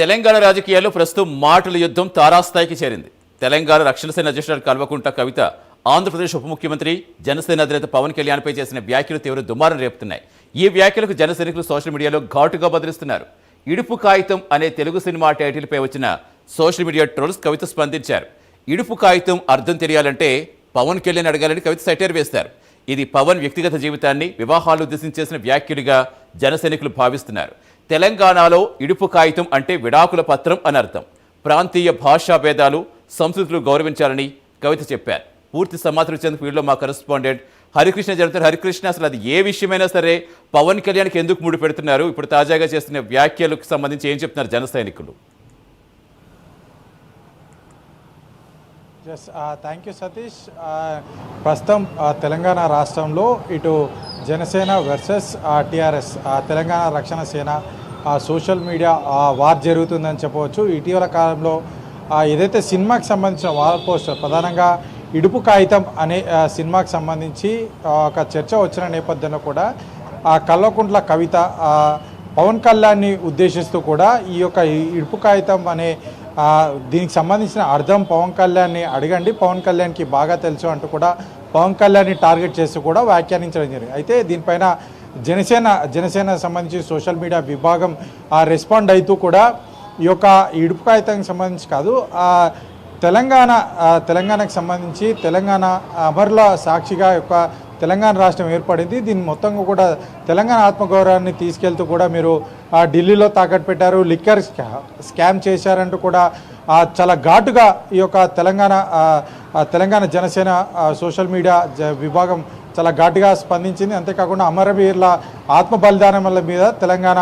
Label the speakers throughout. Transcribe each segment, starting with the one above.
Speaker 1: తెలంగాణ రాజకీయాల్లో ప్రస్తుతం మాటల యుద్ధం తారాస్థాయికి చేరింది. తెలంగాణ రక్షణ సేన అధ్యక్షుడు కల్వకుంట్ల కవిత ఆంధ్రప్రదేశ్ ఉప ముఖ్యమంత్రి జనసేన అధినేత పవన్ కళ్యాణ్పై చేసిన వ్యాఖ్యలు తీవ్ర దుమారం రేపుతున్నాయి. ఈ వ్యాఖ్యలకు జనసైనికులు సోషల్ మీడియాలో ఘాటుగా బదిలిస్తున్నారు. ఇడుపు కాగితం అనే తెలుగు సినిమా టైటిల్పై వచ్చిన సోషల్ మీడియా ట్రోల్స్ కవిత స్పందించారు. ఇడుపు కాగితం అర్థం తెలియాలంటే పవన్ కళ్యాణ్ అడగాలని కవిత సెటైర్ వేశారు. ఇది పవన్ వ్యక్తిగత జీవితాన్ని వివాహాలు ఉద్దేశించి చేసిన వ్యాఖ్యలుగా జనసైనికులు భావిస్తున్నారు. తెలంగాణలో ఇడుపు కాగితం అంటే విడాకుల పత్రం అని అర్థం. ప్రాంతీయ భాషా భేదాలు సంస్కృతులు గౌరవించాలని కవిత చెప్పారు. పూర్తి సమాచారం ఇచ్చేందుకు వీడిలో మా కరెస్పాండెంట్ హరికృష్ణ జరుగుతారు. హరికృష్ణ, అసలు అది ఏ విషయమైనా సరే పవన్ కళ్యాణ్కి ఎందుకు ముడి పెడుతున్నారు? ఇప్పుడు తాజాగా చేస్తున్న వ్యాఖ్యలకు సంబంధించి ఏం చెప్తున్నారు జన సైనికులు?
Speaker 2: Thank you Satish. ప్రస్తుతం తెలంగాణ రాష్ట్రంలో ఇటు జనసేన వర్సెస్ టీఆర్ఎస్ తెలంగాణ రక్షణ సేన సోషల్ మీడియా వార్ జరుగుతుందని చెప్పవచ్చు. ఇటీవల కాలంలో ఏదైతే సినిమాకి సంబంధించిన వార్ పోస్టర్, ప్రధానంగా ఇడుపు కాగితం అనే సినిమాకి సంబంధించి ఒక చర్చ వచ్చిన నేపథ్యంలో కూడా కల్వకుంట్ల కవిత పవన్ కళ్యాణ్ని ఉద్దేశిస్తూ కూడా ఈ యొక్క ఇడుపు కాగితం అనే దీనికి సంబంధించిన అర్థం పవన్ కళ్యాణ్ని అడగండి, పవన్ కళ్యాణ్కి బాగా తెలుసు అంటూ కూడా పవన్ కళ్యాణ్ని టార్గెట్ చేస్తూ కూడా వ్యాఖ్యానించడం జరిగింది. అయితే దీనిపైన జనసేన సంబంధించి సోషల్ మీడియా విభాగం రెస్పాండ్ అవుతూ కూడా ఈ యొక్క ఇడుపు కాగితానికి సంబంధించి కాదు, తెలంగాణకు సంబంధించి తెలంగాణ అమరుల సాక్షిగా యొక్క తెలంగాణ రాష్ట్రం ఏర్పడింది. దీన్ని మొత్తంగా కూడా తెలంగాణ ఆత్మగౌరవాన్ని తీసుకెళ్తూ కూడా మీరు ఢిల్లీలో తాకట్టు పెట్టారు, లిక్కర్ స్కామ్ చేశారంటూ కూడా చాలా ఘాటుగా ఈ యొక్క తెలంగాణ జనసేన సోషల్ మీడియా విభాగం చాలా ఘాటుగా స్పందించింది. అంతేకాకుండా అమరవీరుల ఆత్మ బలిదానం మీద తెలంగాణ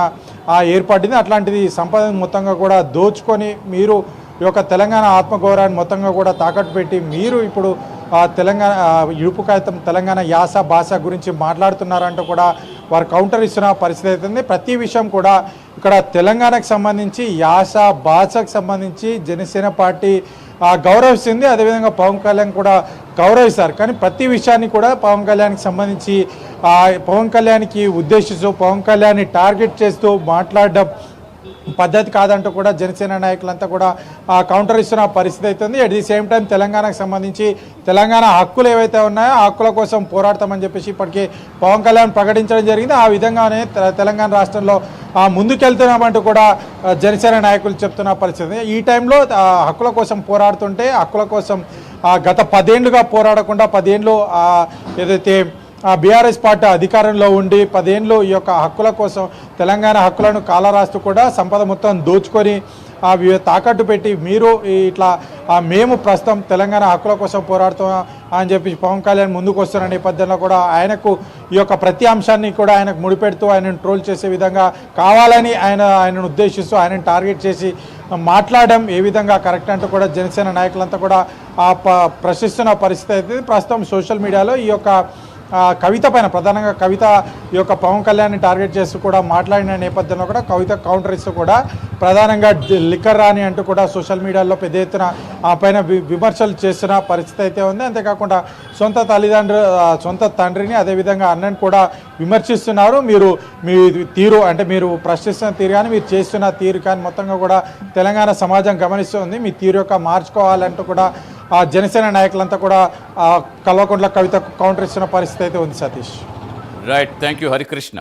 Speaker 2: ఏర్పడింది. అట్లాంటిది సంపద మొత్తంగా కూడా దోచుకొని మీరు ఈ యొక్క తెలంగాణ ఆత్మగౌరవాన్ని మొత్తంగా కూడా తాకట్టు పెట్టి మీరు ఇప్పుడు తెలంగాణ ఇడుపు కాగితం తెలంగాణ యాస భాష గురించి మాట్లాడుతున్నారంటూ కూడా వారు కౌంటర్ ఇస్తున్న పరిస్థితి అవుతుంది. ప్రతి విషయం కూడా ఇక్కడ తెలంగాణకు సంబంధించి యాస భాషకు సంబంధించి జనసేన పార్టీ గౌరవిస్తుంది, అదేవిధంగా పవన్ కళ్యాణ్ కూడా గౌరవిస్తారు. కానీ ప్రతి విషయాన్ని కూడా పవన్ కళ్యాణ్కి సంబంధించి పవన్ కళ్యాణ్కి ఉద్దేశిస్తూ పవన్ కళ్యాణ్ని టార్గెట్ చేస్తూ మాట్లాడడం పద్ధతి కాదంటూ కూడా జనసేన నాయకులంతా కూడా కౌంటర్ ఇస్తున్న పరిస్థితి అవుతుంది. అట్ ది సేమ్ టైం తెలంగాణకు సంబంధించి తెలంగాణ హక్కులు ఏవైతే ఉన్నాయో ఆ హక్కుల కోసం పోరాడతామని చెప్పేసి ఇప్పటికీ పవన్ కళ్యాణ్ ప్రకటించడం జరిగింది. ఆ విధంగానే తెలంగాణ రాష్ట్రంలో ముందుకెళ్తున్నామంటూ కూడా జనసేన నాయకులు చెప్తున్న పరిస్థితి. ఈ టైంలో హక్కుల కోసం పోరాడుతుంటే హక్కుల కోసం గత 10 ఏళ్లుగా పోరాడకుండా 10 ఏళ్ళు ఏదైతే బీఆర్ఎస్ పార్టీ అధికారంలో ఉండి 10 ఏళ్ళు ఈ యొక్క హక్కుల కోసం తెలంగాణ హక్కులను కాలరాస్తూ కూడా సంపద మొత్తం దోచుకొని తాకట్టు పెట్టి మీరు ఇట్లా మేము ప్రస్తుతం తెలంగాణ హక్కుల కోసం పోరాడుతాం అని చెప్పి పవన్ కళ్యాణ్ ముందుకు వస్తున్న నేపథ్యంలో కూడా ఆయనకు ఈ యొక్క ప్రతి అంశాన్ని కూడా ఆయనకు ముడిపెడుతూ ఆయనను ట్రోల్ చేసే విధంగా కావాలని ఆయనను ఉద్దేశిస్తూ ఆయనను టార్గెట్ చేసి మాట్లాడడం ఏ విధంగా కరెక్ట్ అంటూ కూడా జనసేన నాయకులంతా కూడా ప్రశ్నిస్తున్న పరిస్థితి అయితే ప్రస్తుతం సోషల్ మీడియాలో ఈ యొక్క కవిత పైన ప్రధానంగా కవిత ఈ యొక్క పవన్ కళ్యాణ్ని టార్గెట్ చేస్తూ కూడా మాట్లాడిన నేపథ్యంలో కూడా కవిత కౌంటర్ ఇస్తూ కూడా ప్రధానంగా లిక్కర్ రాని అంటూ కూడా సోషల్ మీడియాలో పెద్ద ఎత్తున ఆ పైన విమర్శలు చేస్తున్న పరిస్థితి అయితే ఉంది. అంతేకాకుండా సొంత తండ్రిని అదేవిధంగా అన్నని కూడా విమర్శిస్తున్నారు. మీ తీరు అంటే మీరు ప్రశ్నిస్తున్న తీరు కానీ మీరు చేస్తున్న తీరు కానీ మొత్తంగా కూడా తెలంగాణ సమాజం గమనిస్తుంది. మీ తీరు యొక్క మార్చుకోవాలంటూ కూడా జనసేన నాయకులంతా కూడా కల్వకుంట్ల కవితకు కౌంటర్ ఇస్తున్న పరిస్థితి అయితే ఉంది. Satish,
Speaker 1: right, thank you Harikrishna.